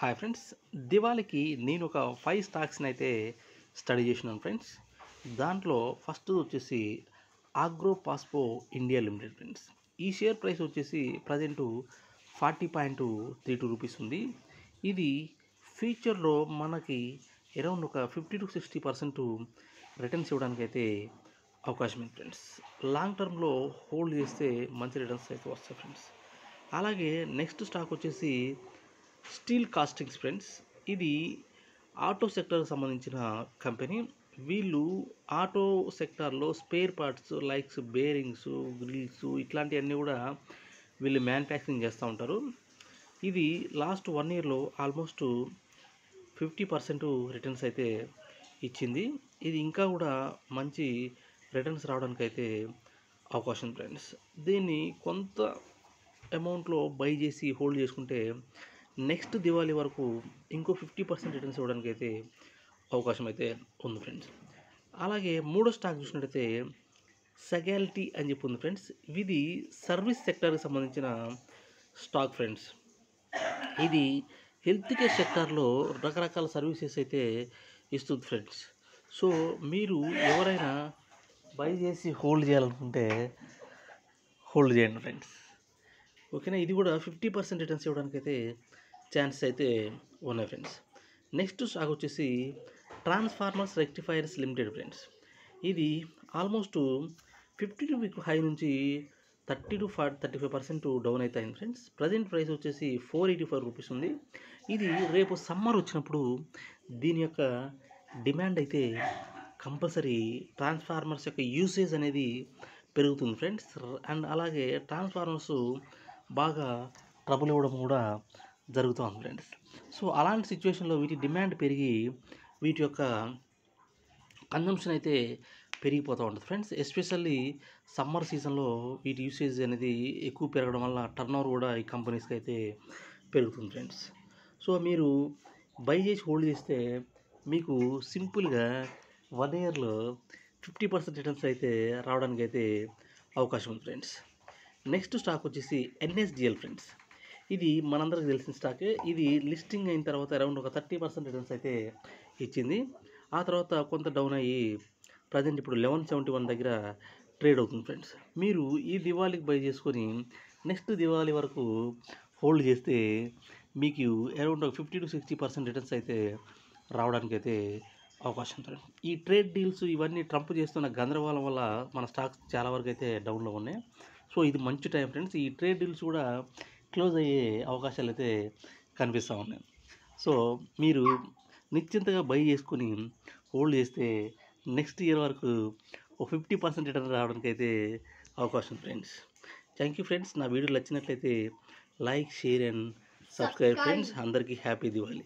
Hi friends, దివాళీకి నేను ఒక 5 స్టాక్స్ని అయితే స్టడీ చేసినాను ఫ్రెండ్స్. దాంట్లో ఫస్ట్ వచ్చేసి agro phospho India limited friends. ఈ షేర్ ప్రైస్ వచ్చేసి ప్రజెంటు 40.32 రూపీస్ ఉంది. ఇది ఫ్యూచర్లో మనకి అరౌండ్ ఒక 50-60% రిటర్న్స్ ఇవ్వడానికి అయితే అవకాశం ఉంది ఫ్రెండ్స్. లాంగ్ టర్మ్లో హోల్డ్ చేస్తే మంచి రిటర్న్స్ అయితే వస్తాయి ఫ్రెండ్స్. అలాగే నెక్స్ట్ స్టాక్ వచ్చేసి స్టీల్ కాస్టింగ్స్ ఫ్రెండ్స్. ఇది ఆటో సెక్టర్కి సంబంధించిన కంపెనీ. వీళ్ళు ఆటో సెక్టార్లో spare parts likes bearings, grills ఇట్లాంటివన్నీ కూడా వీళ్ళు మ్యానుఫ్యాక్చరింగ్ చేస్తూ ఉంటారు. ఇది లాస్ట్ 1 ఇయర్లో ఆల్మోస్ట్ 50% రిటర్న్స్ అయితే ఇచ్చింది. ఇది ఇంకా కూడా మంచి రిటర్న్స్ రావడానికి అయితే అవకాశం ఫ్రెండ్స్. దీన్ని కొంత అమౌంట్లో బై చేసి హోల్డ్ చేసుకుంటే నెక్స్ట్ దివాళీ వరకు ఇంకో 50% రిటర్న్స్ ఇవ్వడానికి అయితే అవకాశం అయితే ఉంది ఫ్రెండ్స్. అలాగే మూడో స్టాక్ చూసినట్టయితే సెగాలిటీ అని చెప్పి ఉంది ఫ్రెండ్స్. ఇది సర్వీస్ సెక్టర్కి సంబంధించిన స్టాక్ ఫ్రెండ్స్. ఇది హెల్త్ కేర్ సెక్టార్లో రకరకాల సర్వీసెస్ అయితే ఇస్తుంది ఫ్రెండ్స్. సో మీరు ఎవరైనా బై చేసి హోల్డ్ చేయాలనుకుంటే హోల్డ్ చేయండి ఫ్రెండ్స్. ఓకేనా. ఇది కూడా 50% రిటర్న్స్ ఇవ్వడానికి అయితే ఛాన్సెస్ అయితే ఉన్నాయి ఫ్రెండ్స్. నెక్స్ట్ స్టాక్ వచ్చేసి ట్రాన్స్ఫార్మర్స్ రెక్టిఫైర్స్ లిమిటెడ్ ఫ్రెండ్స్. ఇది ఆల్మోస్ట్ 52 వీక్ హై నుంచి 30-35% డౌన్ అయితే అయింది ఫ్రెండ్స్. ప్రజెంట్ ప్రైస్ వచ్చేసి 484 రూపీస్ ఉంది. ఇది రేపు సమ్మర్ వచ్చినప్పుడు దీని యొక్క డిమాండ్ అయితే కంపల్సరీ ట్రాన్స్ఫార్మర్స్ యొక్క యూసేజ్ అనేది పెరుగుతుంది ఫ్రెండ్స్. అండ్ అలాగే ట్రాన్స్ఫార్మర్స్ బాగా ట్రబుల్ ఇవ్వడం కూడా జరుగుతుంది ఫ్రెండ్స్. సో అలాంటి సిచ్యువేషన్లో వీటి డిమాండ్ పెరిగి వీటి యొక్క కన్జంప్షన్ అయితే పెరిగిపోతూ ఉంటుంది ఫ్రెండ్స్. ఎస్పెషల్లీ సమ్మర్ సీజన్లో వీటి యూసేజ్ అనేది ఎక్కువ పెరగడం వల్ల టర్న్ ఓవర్ కూడా ఈ కంపెనీస్కి అయితే పెరుగుతుంది ఫ్రెండ్స్. సో మీరు బై చేసి హోల్డ్ చేస్తే మీకు సింపుల్గా 1 ఇయర్లో 50% రిటర్న్స్ అయితే రావడానికి అయితే అవకాశం ఉంది ఫ్రెండ్స్. నెక్స్ట్ స్టాక్ వచ్చేసి ఎన్ఎస్డిఎల్ ఫ్రెండ్స్. ఇది మనందరికీ తెలిసిన స్టాకే. ఇది లిస్టింగ్ అయిన తర్వాత అరౌండ్ ఒక 30% రిటర్న్స్ అయితే ఇచ్చింది. ఆ తర్వాత కొంత డౌన్ అయ్యి ప్రజెంట్ ఇప్పుడు 1171 దగ్గర ట్రేడ్ అవుతుంది ఫ్రెండ్స్. మీరు ఈ దివాళీకి బై చేసుకొని నెక్స్ట్ దివాళీ వరకు హోల్డ్ చేస్తే మీకు అరౌండ్ 50-60% రిటర్న్స్ అయితే రావడానికి అయితే అవకాశం ఉంటుంది. ఈ ట్రేడ్ డీల్స్ ఇవన్నీ ట్రంప్ చేస్తున్న గందరగోళం వల్ల మన స్టాక్స్ చాలా వరకు అయితే డౌన్లో ఉన్నాయి. సో ఇది మంచి టైం ఫ్రెండ్స్. ఈ ట్రేడ్ డీల్స్ కూడా క్లోజ్ అయ్యే అవకాశాలు అయితే కనిపిస్తూ ఉన్నాయి. సో మీరు నిశ్చింతగా బై చేసుకొని హోల్డ్ చేస్తే నెక్స్ట్ ఇయర్ వరకు ఒక 50% రిటర్న్ రావడానికి అయితే అవకాశం ఫ్రెండ్స్. Thank you friends. నా వీడియో నచ్చినట్లయితే like, share and subscribe friends. అందరికీ హ్యాపీ దివాళీ.